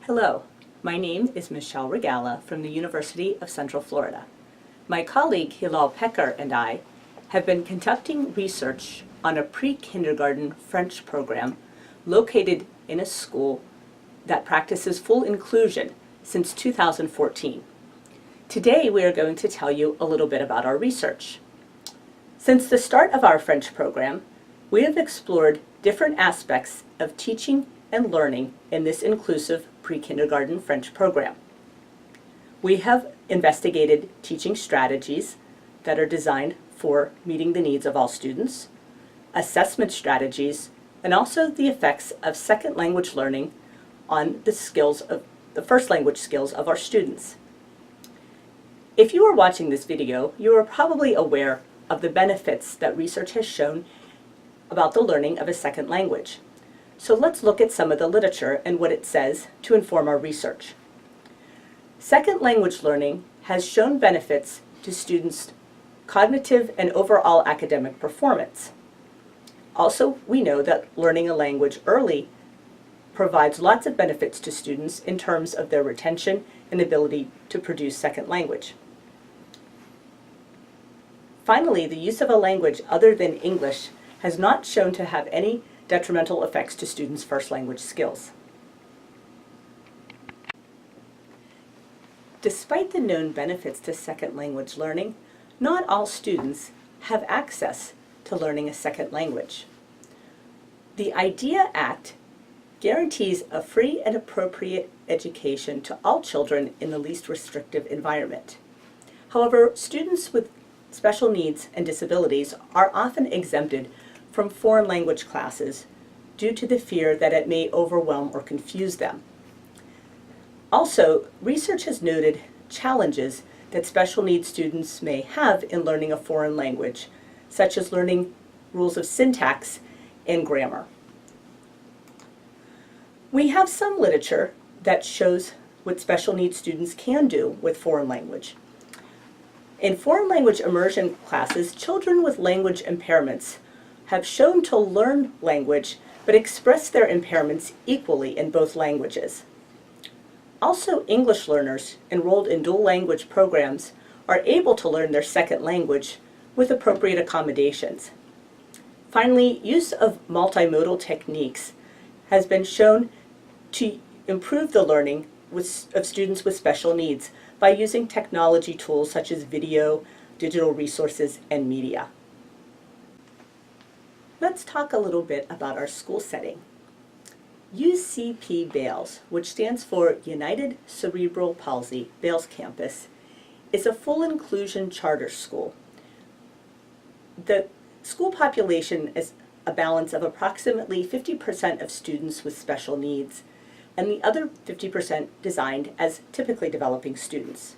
Hello, my name is Michelle Regala from the University of Central Florida. My colleague Hilal Pecker and I have been conducting research on a pre-kindergarten French program located in a school that practices full inclusion since 2014. Today we are going to tell you a little bit about our research. Since the start of our French program, we have explored different aspects of teaching and learning in this inclusive pre-kindergarten French program. We have investigated teaching strategies that are designed for meeting the needs of all students, assessment strategies, and also the effects of second language learning on the first language skills of our students. If you are watching this video, you are probably aware of the benefits that research has shown about the learning of a second language. So let's look at some of the literature and what it says to inform our research. Second language learning has shown benefits to students' cognitive and overall academic performance. Also, we know that learning a language early provides lots of benefits to students in terms of their retention and ability to produce second language. Finally, the use of a language other than English has not shown to have any detrimental effects to students' first language skills. Despite the known benefits to second language learning, not all students have access to learning a second language. The IDEA Act guarantees a free and appropriate education to all children in the least restrictive environment. However, students with special needs and disabilities are often exempted from foreign language classes due to the fear that it may overwhelm or confuse them. Also, research has noted challenges that special needs students may have in learning a foreign language, such as learning rules of syntax and grammar. We have some literature that shows what special needs students can do with foreign language. In foreign language immersion classes, children with language impairments have shown to learn language but express their impairments equally in both languages. Also, English learners enrolled in dual language programs are able to learn their second language with appropriate accommodations. Finally, use of multimodal techniques has been shown to improve the learning of students with special needs by using technology tools such as video, digital resources, and media. Let's talk a little bit about our school setting. UCP Bales, which stands for United Cerebral Palsy Bales Campus, is a full inclusion charter school. The school population is a balance of approximately 50% of students with special needs and the other 50% designed as typically developing students.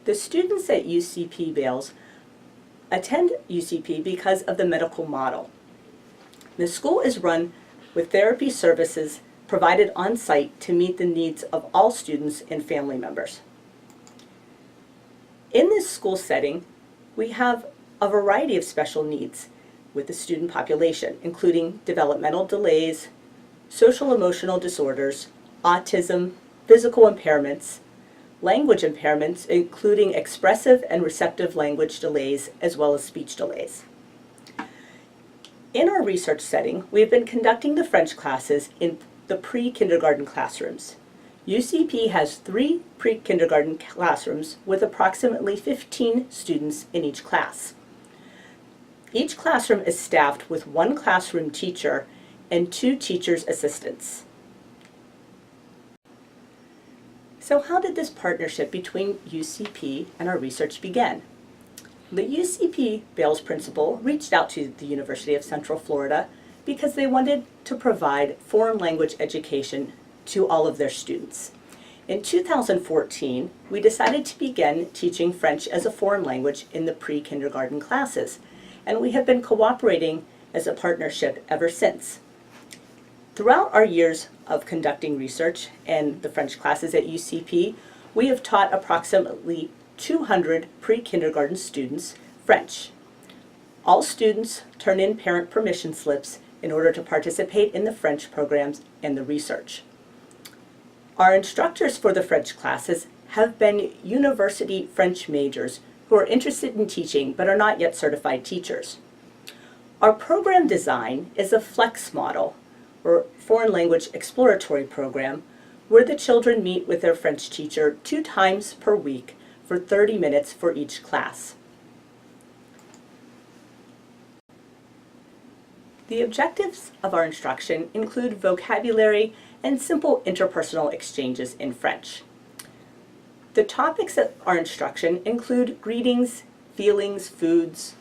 The students at UCP Bales attend UCP because of the medical model. The school is run with therapy services provided on site to meet the needs of all students and family members. In this school setting, we have a variety of special needs with the student population, including developmental delays, social emotional disorders, autism, physical impairments, language impairments, including expressive and receptive language delays, as well as speech delays. In our research setting, we have been conducting the French classes in the pre-kindergarten classrooms. UCP has 3 pre-kindergarten classrooms with approximately 15 students in each class. Each classroom is staffed with 1 classroom teacher and 2 teachers' assistants. So how did this partnership between UCP and our research begin? The UCP Bales principal reached out to the University of Central Florida because they wanted to provide foreign language education to all of their students. In 2014, we decided to begin teaching French as a foreign language in the pre-kindergarten classes, and we have been cooperating as a partnership ever since. Throughout our years of conducting research and the French classes at UCP, we have taught approximately 200 pre-kindergarten students French. All students turn in parent permission slips in order to participate in the French programs and the research. Our instructors for the French classes have been university French majors who are interested in teaching but are not yet certified teachers. Our program design is a flex model, or foreign language exploratory program, where the children meet with their French teacher 2 times per week for 30 minutes for each class. The objectives of our instruction include vocabulary and simple interpersonal exchanges in French. The topics of our instruction include greetings, feelings, foods,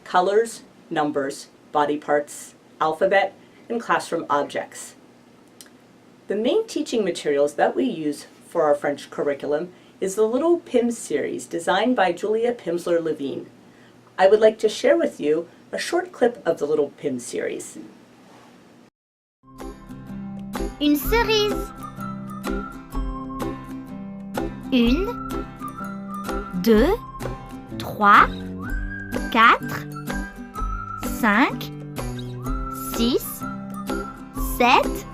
colors, numbers, body parts, alphabet, and classroom objects. The main teaching materials that we use for our French curriculum is the Little Pim series designed by Julia Pimsler-Levine. I would like to share with you a short clip of the Little Pim series. Une cerise. 1, 2, 3, 4, 5, 6, 7,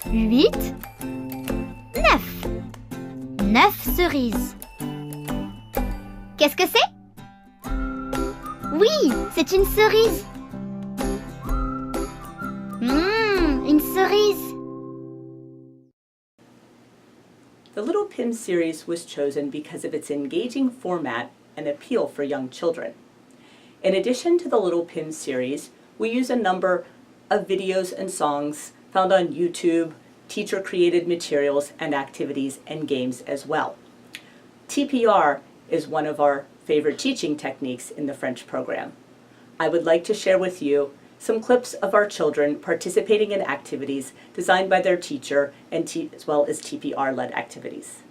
8, 9. 9 cerises. Qu'est-ce que c'est? Oui, c'est une cerise. Une cerise. The Little Pim series was chosen because of its engaging format and appeal for young children. In addition to the Little Pim series, we use a number of videos and songs found on YouTube, teacher-created materials and activities and games as well. TPR is one of our favorite teaching techniques in the French program. I would like to share with you some clips of our children participating in activities designed by their teacher and as well as TPR-led activities.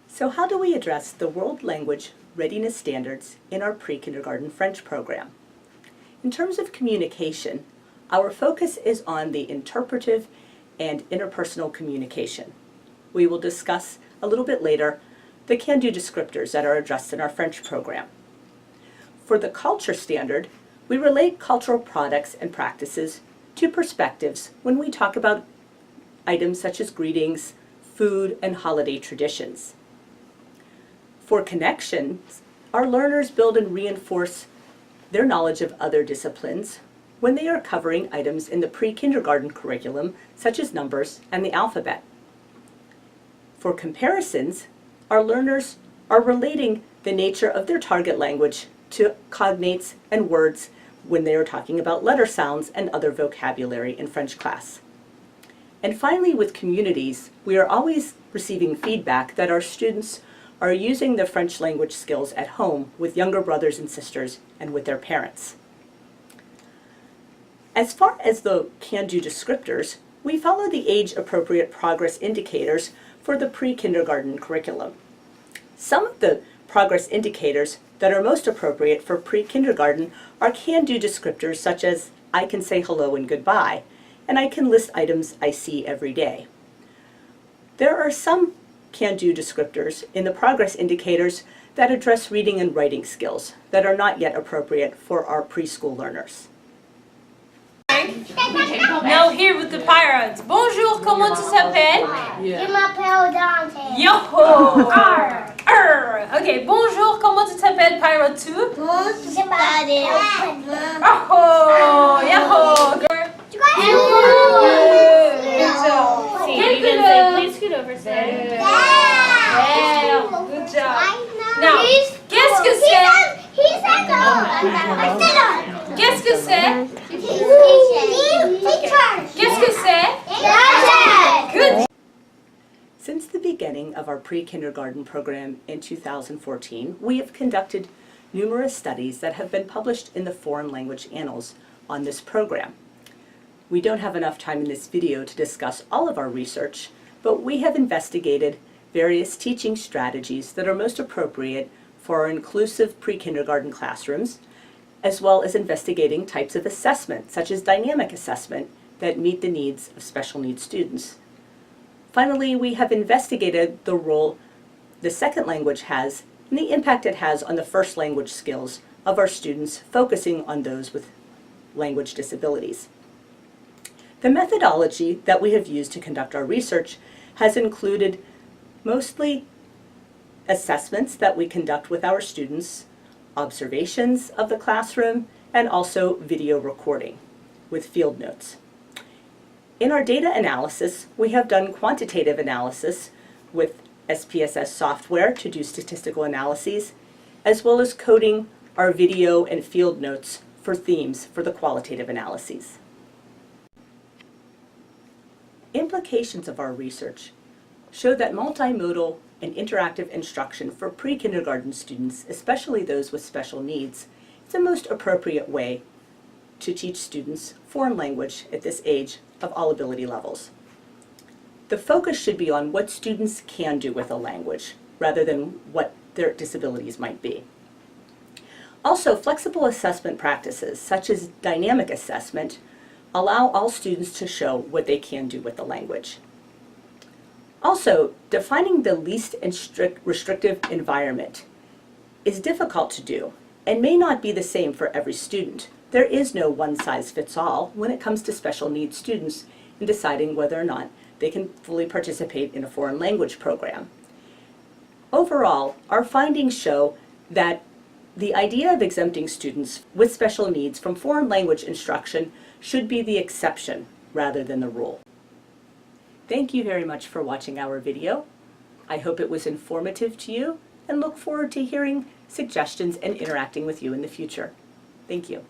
So how do we address the world language readiness standards in our pre-kindergarten French program? In terms of communication, our focus is on the interpretive and interpersonal communication. We will discuss a little bit later the can-do descriptors that are addressed in our French program. For the culture standard, we relate cultural products and practices to perspectives when we talk about items such as greetings, food, and holiday traditions. For connections, our learners build and reinforce their knowledge of other disciplines when they are covering items in the pre-kindergarten curriculum, such as numbers and the alphabet. For comparisons, our learners are relating the nature of their target language to cognates and words when they are talking about letter sounds and other vocabulary in French class. And finally, with communities, we are always receiving feedback that our students are using their French language skills at home with younger brothers and sisters and with their parents. As far as the can-do descriptors, we follow the age-appropriate progress indicators for the pre-kindergarten curriculum. Some of the progress indicators that are most appropriate for pre-kindergarten are can-do descriptors such as I can say hello and goodbye, and I can list items I see every day. There are some can-do descriptors in the progress indicators that address reading and writing skills that are not yet appropriate for our preschool learners. Now here with the pirates. Bonjour, comment tu s'appelles? Je m'appelle Dante. Yo! Okay, bonjour, comment tu t'appelles, pirate 2? Je m'appelle. Oh, yahoo! Good job. See, you can say, please scoot over, sir. Yeah, good job. Now, qu'est-ce que c'est? Qu'est-ce que c'est? Qu'est-ce que c'est? Good. Since the beginning of our pre-kindergarten program in 2014, we have conducted numerous studies that have been published in the Foreign Language Annals on this program. We don't have enough time in this video to discuss all of our research, but we have investigated various teaching strategies that are most appropriate for our inclusive pre-kindergarten classrooms, as well as investigating types of assessment, such as dynamic assessment, that meet the needs of special needs students. Finally, we have investigated the role the second language has and the impact it has on the first language skills of our students, focusing on those with language disabilities. The methodology that we have used to conduct our research has included mostly assessments that we conduct with our students, observations of the classroom, and also video recording with field notes. In our data analysis, we have done quantitative analysis with SPSS software to do statistical analyses, as well as coding our video and field notes for themes for the qualitative analyses. Implications of our research show that multimodal and interactive instruction for pre-kindergarten students, especially those with special needs, is the most appropriate way to teach students foreign language at this age of all ability levels. The focus should be on what students can do with a language, rather than what their disabilities might be. Also, flexible assessment practices, such as dynamic assessment, allow all students to show what they can do with the language. Also, defining the least restrictive environment is difficult to do and may not be the same for every student. There is no one-size-fits-all when it comes to special needs students in deciding whether or not they can fully participate in a foreign language program. Overall, our findings show that the idea of exempting students with special needs from foreign language instruction should be the exception rather than the rule. Thank you very much for watching our video. I hope it was informative to you and look forward to hearing suggestions and interacting with you in the future. Thank you.